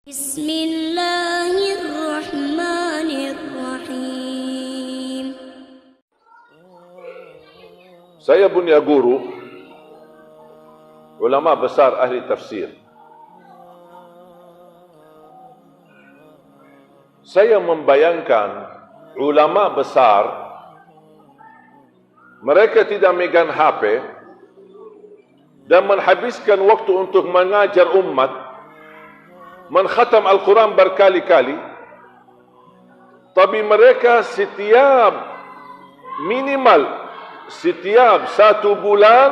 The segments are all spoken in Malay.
Bismillahirrahmanirrahim. Saya punya guru, ulama besar ahli tafsir. Saya membayangkan ulama besar, mereka tidak megang HP dan menghabiskan waktu untuk mengajar umat, mengkhatam Al-Quran berkali-kali, tapi mereka setiap 1 bulan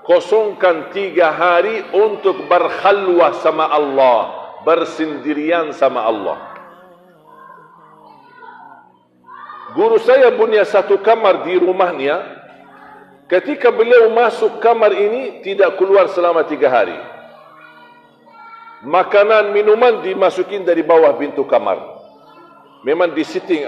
kosongkan 3 hari untuk berkhalwah sama Allah, bersendirian sama Allah. Guru saya punya satu kamar di rumahnya. Ketika beliau masuk kamar ini, tidak keluar selama 3 hari. Makanan, minuman dimasukin dari bawah pintu kamar. Memang di setting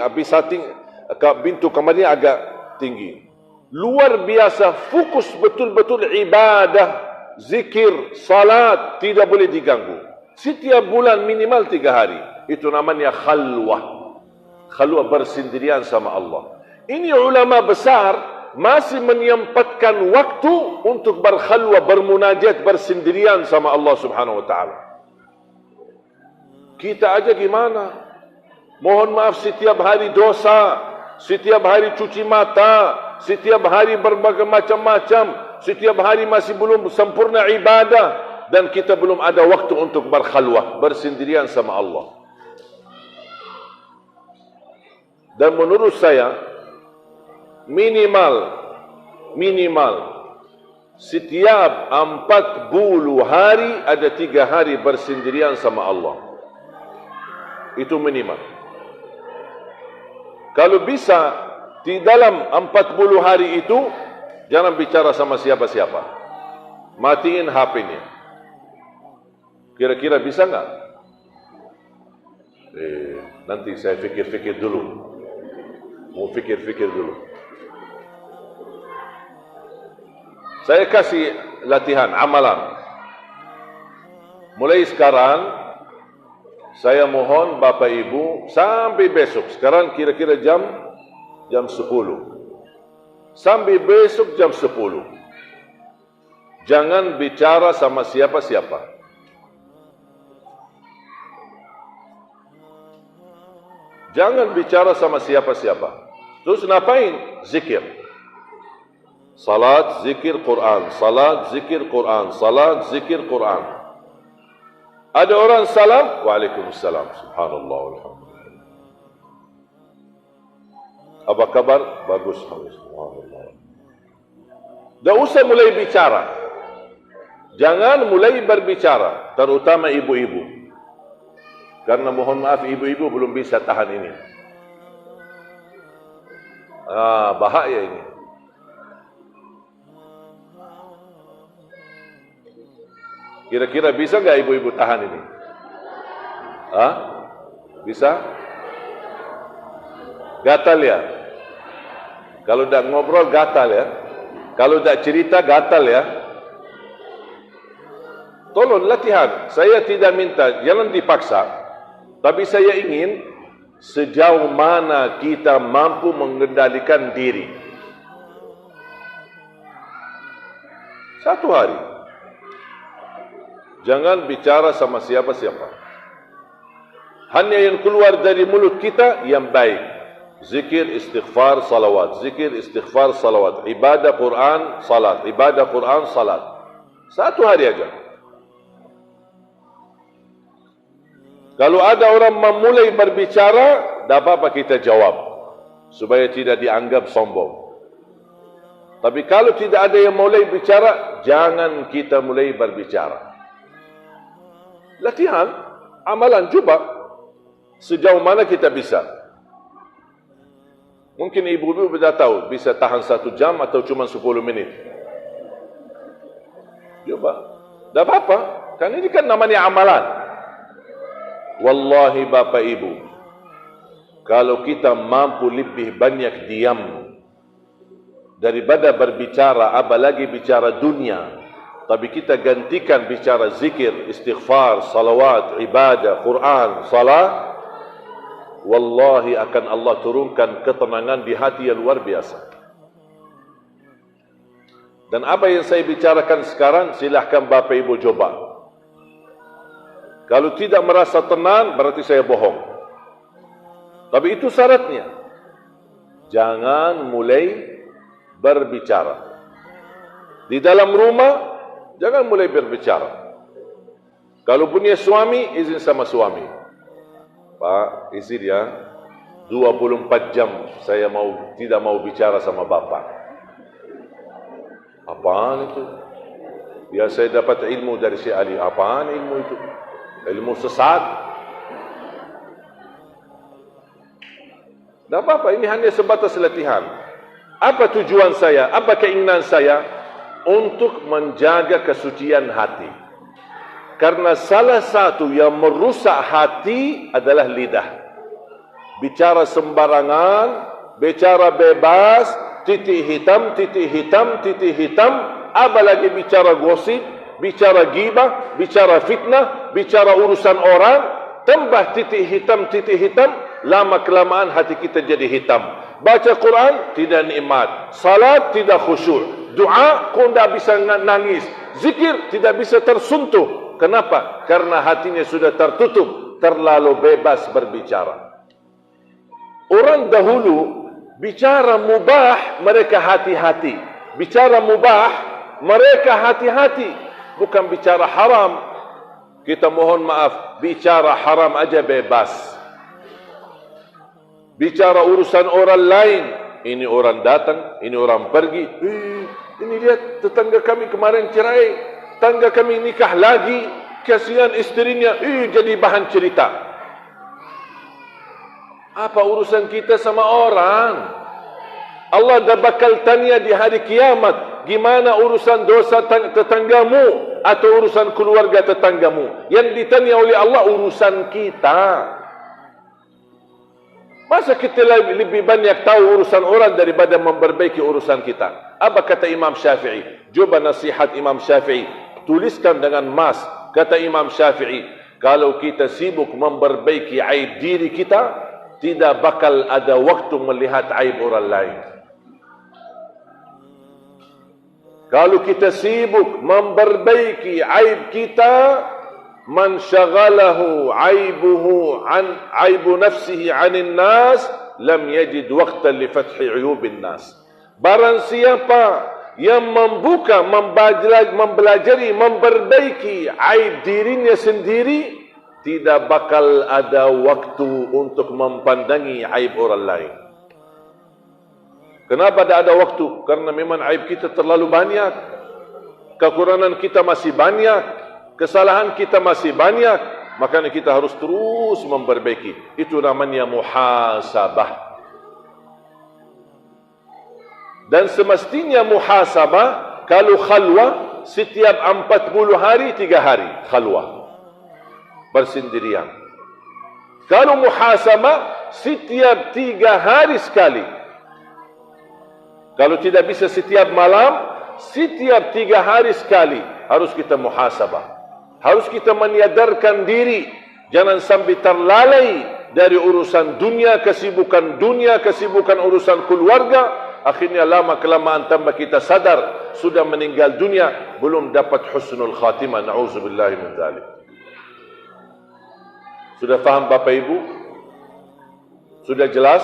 pintu kamarnya agak tinggi. Luar biasa, fokus betul-betul ibadah, zikir, salat, tidak boleh diganggu. Setiap bulan minimal 3 hari. Itu namanya khalwah. Khalwah bersendirian sama Allah. Ini ulama besar masih menyempatkan waktu untuk berkhalwah, bermunajat, bersendirian sama Allah Subhanahu wa taala. Kita aja gimana? Mohon maaf, setiap hari dosa, setiap hari cuci mata, setiap hari berbagai macam-macam, setiap hari masih belum sempurna ibadah, dan kita belum ada waktu untuk berkhalwah, bersendirian sama Allah. Dan menurut saya, minimal setiap 40 hari ada 3 hari bersendirian sama Allah. Itu minimal. Kalau bisa, di dalam 40 hari itu jangan bicara sama siapa-siapa. Matiin HP-nya. Kira-kira bisa enggak? Nanti saya fikir-fikir dulu. Mau fikir-fikir dulu. Saya kasih latihan, amalan. Mulai sekarang, saya mohon Bapak Ibu sampai besok. Sekarang kira-kira jam 10. Sampai besok jam 10. Jangan bicara sama siapa-siapa. Jangan bicara sama siapa-siapa. Terus ngapain? Zikir. Salat, zikir, Quran. Salat, zikir, Quran. Salat, zikir, Quran. Ada orang salam, waalaikumsalam. Subhanallah, alhamdulillah. Apa kabar? Bagus, alhamdulillah. Dah usah mulai bicara. Jangan mulai berbicara, terutama ibu-ibu. Karena mohon maaf, ibu-ibu belum bisa tahan ini. Bahaya ini. Kira-kira bisa enggak ibu-ibu tahan ini? Bisa? Gatal ya? Kalau tak ngobrol gatal ya? Kalau tak cerita gatal ya? Tolong latihan. Saya tidak minta, jangan dipaksa. Tapi saya ingin sejauh mana kita mampu mengendalikan diri. 1 hari. Jangan bicara sama siapa-siapa. Hanya yang keluar dari mulut kita yang baik. Zikir, istighfar, salawat. Zikir, istighfar, salawat. Ibadah Quran, salat. Ibadah Quran, salat. 1 hari aja. Kalau ada orang memulai berbicara, tak apa-apa kita jawab. Supaya tidak dianggap sombong. Tapi kalau tidak ada yang mulai bicara, jangan kita mulai berbicara. Latihan, amalan, cuba. Sejauh mana kita bisa. Mungkin ibu-ibu sudah tahu, bisa tahan 1 jam atau cuma 10 menit. Coba. Tak apa-apa. Kan ini kan namanya amalan. Wallahi Bapak Ibu, kalau kita mampu lebih banyak diam daripada berbicara, apalagi bicara dunia, tapi kita gantikan bicara zikir, istighfar, salawat, ibadah, Quran, salat, wallahi akan Allah turunkan ketenangan di hati yang luar biasa. Dan apa yang saya bicarakan sekarang, silahkan Bapak Ibu coba. Kalau tidak merasa tenang, berarti saya bohong. Tapi itu syaratnya. Jangan mulai berbicara. Di dalam rumah, jangan mulai berbicara. Kalau punya suami, izin sama suami. Pak, izin ya, 24 jam saya tidak mau bicara sama Bapak. Apaan itu? Ya saya dapat ilmu dari si Ali. Apaan ilmu itu? Ilmu sesat. Tak apa-apa, ini hanya sebatas latihan. Apa tujuan saya? Apa keinginan saya? Untuk menjaga kesucian hati. Karena salah satu yang merusak hati adalah lidah. Bicara sembarangan, bicara bebas, titik hitam, titik hitam, titik hitam, apalagi bicara gosip, bicara ghibah, bicara fitnah, bicara urusan orang, tambah titik hitam, lama kelamaan hati kita jadi hitam. Baca Quran, tidak nikmat. Salat, tidak khusyuk. Doa, kau tidak bisa nangis. Zikir, tidak bisa tersentuh. Kenapa? Karena hatinya sudah tertutup, terlalu bebas berbicara. Orang dahulu bicara mubah, mereka hati-hati. Bicara mubah, mereka hati-hati. Bukan bicara haram. Kita mohon maaf, bicara haram aja bebas. Bicara urusan orang lain, ini orang datang, ini orang pergi. Ini lihat tetangga kami kemarin cerai, tetangga kami nikah lagi, kasihan istrinya, jadi bahan cerita. Apa urusan kita sama orang? Allah dah bakal tanya di hari kiamat, gimana urusan dosa tetanggamu atau urusan keluarga tetanggamu? Yang ditanya oleh Allah urusan kita. Masa kita lebih banyak tahu urusan orang daripada memperbaiki urusan kita? Apa kata Imam Syafi'i? Coba nasihat Imam Syafi'i. Tuliskan dengan emas. Kata Imam Syafi'i, kalau kita sibuk memperbaiki aib diri kita, tidak bakal ada waktu melihat aib orang lain. Kalau kita sibuk memperbaiki aib kita, man syaghalahu aibuhu an aibu nafsihi 'anil nas lam yajid waqtan li fathi 'uyubin nas. Barang siapa yang membuka, mempelajari, memperbaiki aib dirinya sendiri, tidak bakal ada waktu untuk mempandangi aib orang lain. Kenapa tidak ada waktu? Karena memang aib kita terlalu banyak. Kekurangan kita masih banyak. Kesalahan kita masih banyak. Makanya kita harus terus memperbaiki. Itu namanya muhasabah. Dan semestinya muhasabah, kalau khalwa, setiap 40 hari, 3 hari khalwa. Bersendirian. Kalau muhasabah, setiap 3 hari sekali. Kalau tidak bisa setiap malam, setiap 3 hari sekali harus kita muhasabah. Harus kita menyadarkan diri. Jangan sampai terlalai dari urusan dunia, kesibukan urusan keluarga. Akhirnya lama kelamaan tambah kita sadar sudah meninggal dunia, belum dapat husnul khatimah. Na'udzubillahi min dzalik. Sudah faham Bapak Ibu? Sudah jelas?